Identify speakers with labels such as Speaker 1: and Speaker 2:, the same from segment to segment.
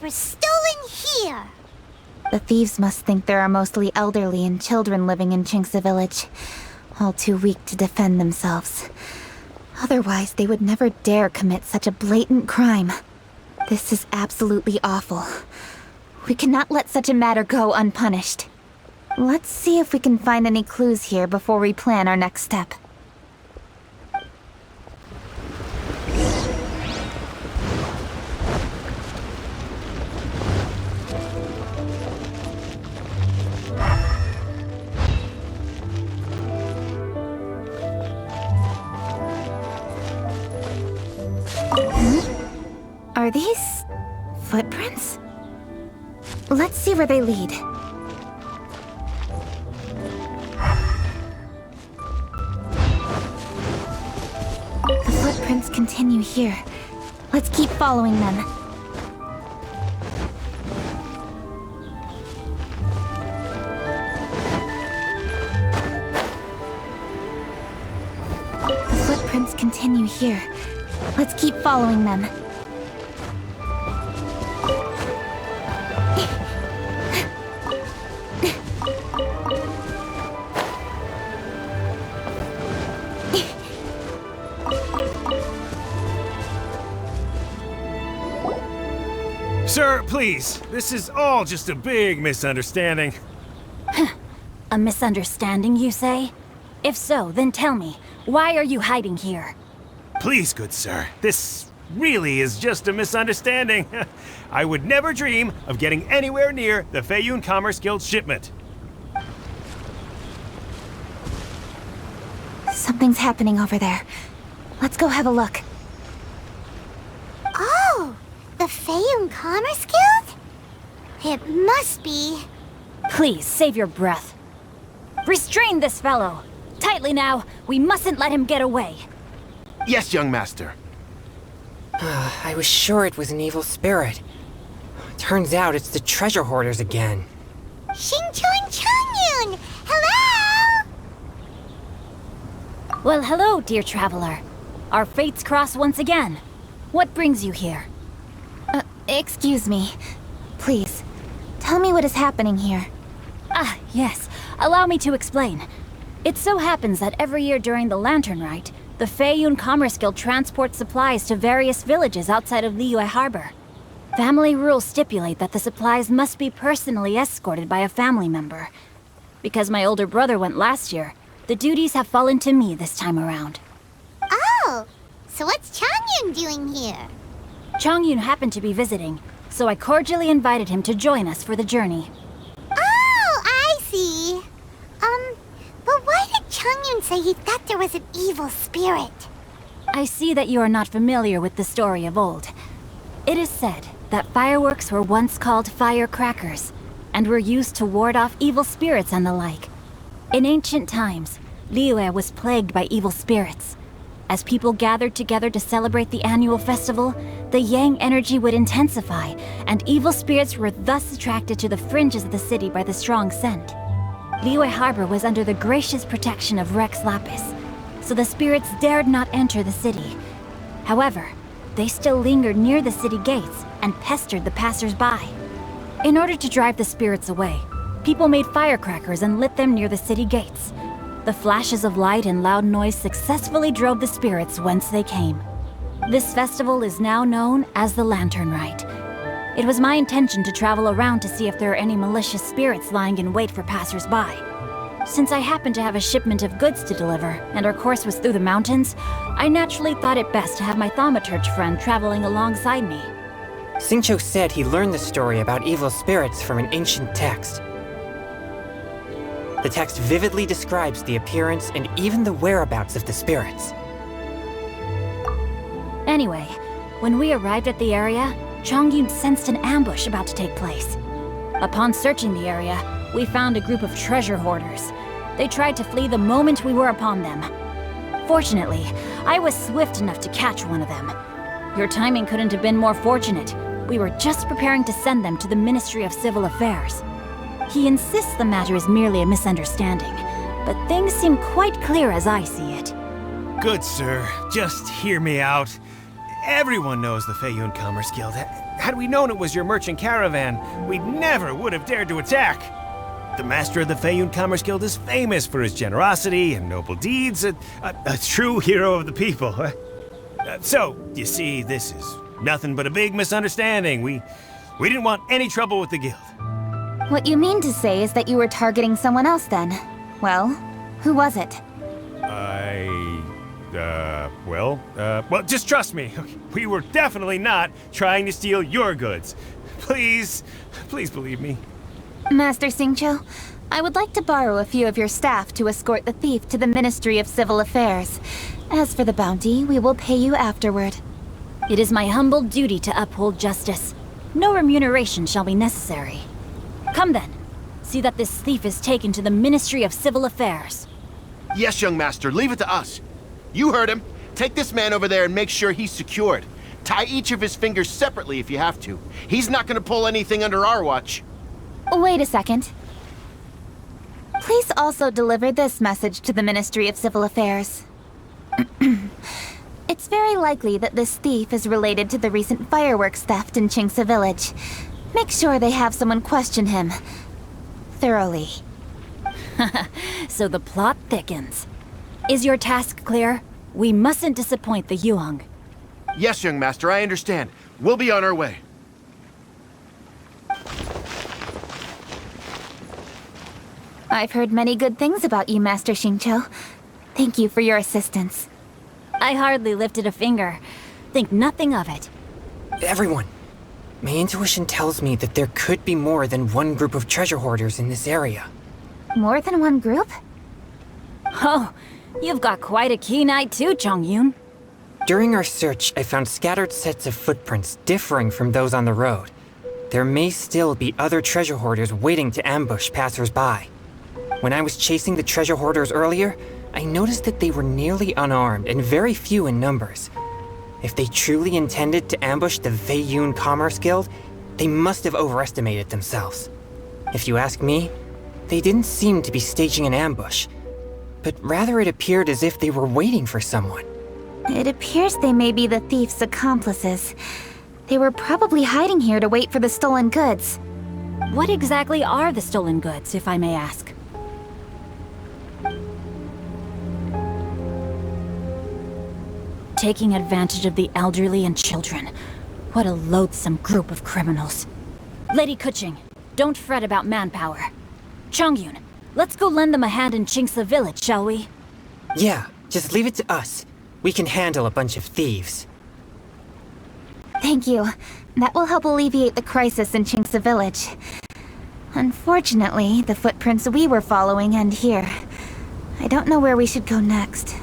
Speaker 1: were stolen here.
Speaker 2: The thieves must think there are mostly elderly and children living in Chinksa village, all too weak to defend themselves. Otherwise, they would never dare commit such a blatant crime. This is absolutely awful. We cannot let such a matter go unpunished. Let's see if we can find any clues here before we plan our next step. Are these footprints? Let's see where they lead. The footprints continue here. Let's keep following them. The footprints continue here. Let's keep following them.
Speaker 3: Sir, please. This is all just a big misunderstanding.
Speaker 4: A misunderstanding, you say? If so, then tell me, why are you hiding here?
Speaker 3: Please, good sir. This really is just a misunderstanding. I would never dream of getting anywhere near the Feiyun Commerce Guild shipment.
Speaker 2: Something's happening over there. Let's go have a look.
Speaker 1: Oh, the Feiyun Commerce Guild? It must be.
Speaker 4: Please, save your breath. Restrain this fellow! Tightly now, we mustn't let him get away.
Speaker 3: Yes, young master.
Speaker 5: I was sure it was an evil spirit. Turns out it's the treasure hoarders again.
Speaker 1: Xingqiu Changyun! Hello!
Speaker 4: Well, hello, dear traveler. Our fates cross once again. What brings you here?
Speaker 2: Excuse me. Please, tell me what is happening here.
Speaker 4: Ah, yes. Allow me to explain. It so happens that every year during the Lantern Rite, the Feiyun Commerce Guild transports supplies to various villages outside of Liyue Harbor. Family rules stipulate that the supplies must be personally escorted by a family member. Because my older brother went last year, the duties have fallen to me this time around.
Speaker 1: Oh, so what's Changyun doing here?
Speaker 4: Changyun happened to be visiting, so I cordially invited him to join us for the journey.
Speaker 1: Oh, I see. But why did Changyun say he thought there was an evil spirit?
Speaker 4: I see that you are not familiar with the story of old. It is said that fireworks were once called firecrackers, and were used to ward off evil spirits and the like. In ancient times, Liyue was plagued by evil spirits. As people gathered together to celebrate the annual festival, the yang energy would intensify, and evil spirits were thus attracted to the fringes of the city by the strong scent. Liyue Harbor was under the gracious protection of Rex Lapis, so the spirits dared not enter the city. However, they still lingered near the city gates and pestered the passers-by. In order to drive the spirits away, people made firecrackers and lit them near the city gates. The flashes of light and loud noise successfully drove the spirits whence they came. This festival is now known as the Lantern Rite. It was my intention to travel around to see if there are any malicious spirits lying in wait for passers-by. Since I happened to have a shipment of goods to deliver, and our course was through the mountains, I naturally thought it best to have my thaumaturge friend traveling alongside me.
Speaker 5: Xingqiu said he learned the story about evil spirits from an ancient text. The text vividly describes the appearance and even the whereabouts of the spirits.
Speaker 4: Anyway, when we arrived at the area, Changyun sensed an ambush about to take place. Upon searching the area, we found a group of treasure hoarders. They tried to flee the moment we were upon them. Fortunately, I was swift enough to catch one of them. Your timing couldn't have been more fortunate. We were just preparing to send them to the Ministry of Civil Affairs. He insists the matter is merely a misunderstanding, but things seem quite clear as I see it.
Speaker 3: Good sir, just hear me out. Everyone knows the Feiyun Commerce Guild. Had we known it was your merchant caravan, we never would have dared to attack. The master of the Feiyun Commerce Guild is famous for his generosity and noble deeds, a true hero of the people. So, you see, this is nothing but a big misunderstanding. We didn't want any trouble with the guild.
Speaker 2: What you mean to say is that you were targeting someone else then? Well, who was it?
Speaker 3: Well, just trust me. We were definitely not trying to steal your goods. Please believe me.
Speaker 2: Master Xingqiu, I would like to borrow a few of your staff to escort the thief to the Ministry of Civil Affairs. As for the bounty, we will pay you afterward.
Speaker 4: It is my humble duty to uphold justice. No remuneration shall be necessary. Come then. See that this thief is taken to the Ministry of Civil Affairs.
Speaker 6: Yes, young master, leave it to us. You heard him. Take this man over there and make sure he's secured. Tie each of his fingers separately if you have to. He's not gonna pull anything under our watch.
Speaker 2: Wait a second. Please also deliver this message to the Ministry of Civil Affairs. It's very likely that this thief is related to the recent fireworks theft in Qingce Village. Make sure they have someone question him thoroughly.
Speaker 4: So the plot thickens. Is your task clear? We mustn't disappoint the Yuang.
Speaker 6: Yes, young master, I understand. We'll be on our way.
Speaker 2: I've heard many good things about you, Master Xingqiu. Thank you for your assistance.
Speaker 4: I hardly lifted a finger. Think nothing of it.
Speaker 5: Everyone, my intuition tells me that there could be more than one group of treasure hoarders in this area.
Speaker 2: More than one group?
Speaker 4: Oh, you've got quite a keen eye too, Chongyun.
Speaker 5: During our search, I found scattered sets of footprints differing from those on the road. There may still be other treasure hoarders waiting to ambush passers-by. When I was chasing the treasure hoarders earlier, I noticed that they were nearly unarmed and very few in numbers. If they truly intended to ambush the Feiyun Commerce Guild, they must have overestimated themselves. If you ask me, they didn't seem to be staging an ambush, but rather it appeared as if they were waiting for someone.
Speaker 2: It appears they may be the thief's accomplices. They were probably hiding here to wait for the stolen goods.
Speaker 4: What exactly are the stolen goods, if I may ask? Taking advantage of the elderly and children. What a loathsome group of criminals. Lady Kuching, don't fret about manpower. Chongyun, let's go lend them a hand in Qingce Village, shall we?
Speaker 5: Yeah, just leave it to us. We can handle a bunch of thieves.
Speaker 2: Thank you. That will help alleviate the crisis in Qingce Village. Unfortunately, the footprints we were following end here. I don't know where we should go next.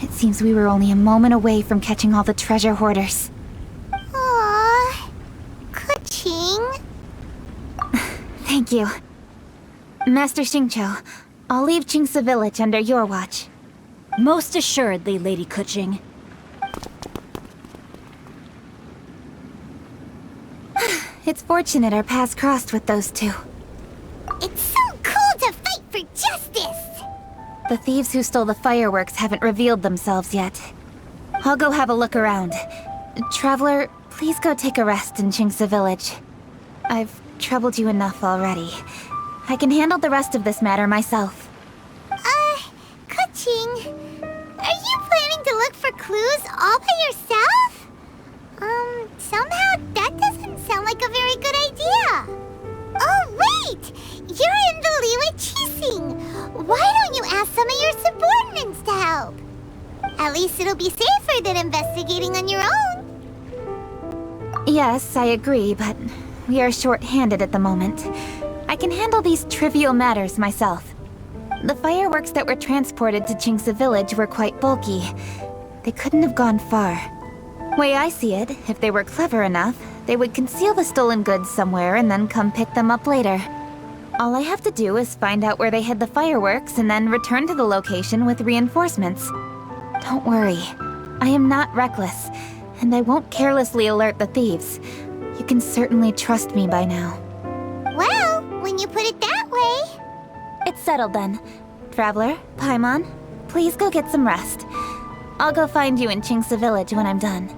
Speaker 2: It seems we were only a moment away from catching all the treasure hoarders.
Speaker 1: Aww. Kuching.
Speaker 2: Thank you. Master Xingqiu, I'll leave Qingce Village under your watch.
Speaker 4: Most assuredly, Lady Kuching.
Speaker 2: It's fortunate our paths crossed with those two.
Speaker 1: It's so cool to fight for justice!
Speaker 2: The thieves who stole the fireworks haven't revealed themselves yet. I'll go have a look around. Traveler, please go take a rest in Qingce Village. I've troubled you enough already. I can handle the rest of this matter myself.
Speaker 1: Kuching, are you planning to look for clues all by yourself? Somehow that doesn't sound like a very good idea. Oh, wait! You're in the Liwei Qixing. Why don't you ask some of your subordinates to help? At least it'll be safer than investigating on your own.
Speaker 2: Yes, I agree, but we are short-handed at the moment. I can handle these trivial matters myself. The fireworks that were transported to Qingce Village were quite bulky. They couldn't have gone far. Way I see it, if they were clever enough, they would conceal the stolen goods somewhere and then come pick them up later. All I have to do is find out where they hid the fireworks and then return to the location with reinforcements. Don't worry. I am not reckless, and I won't carelessly alert the thieves. You can certainly trust me by now.
Speaker 1: Well, when you put it that way...
Speaker 2: It's settled then. Traveler, Paimon, please go get some rest. I'll go find you in Qingce Village when I'm done.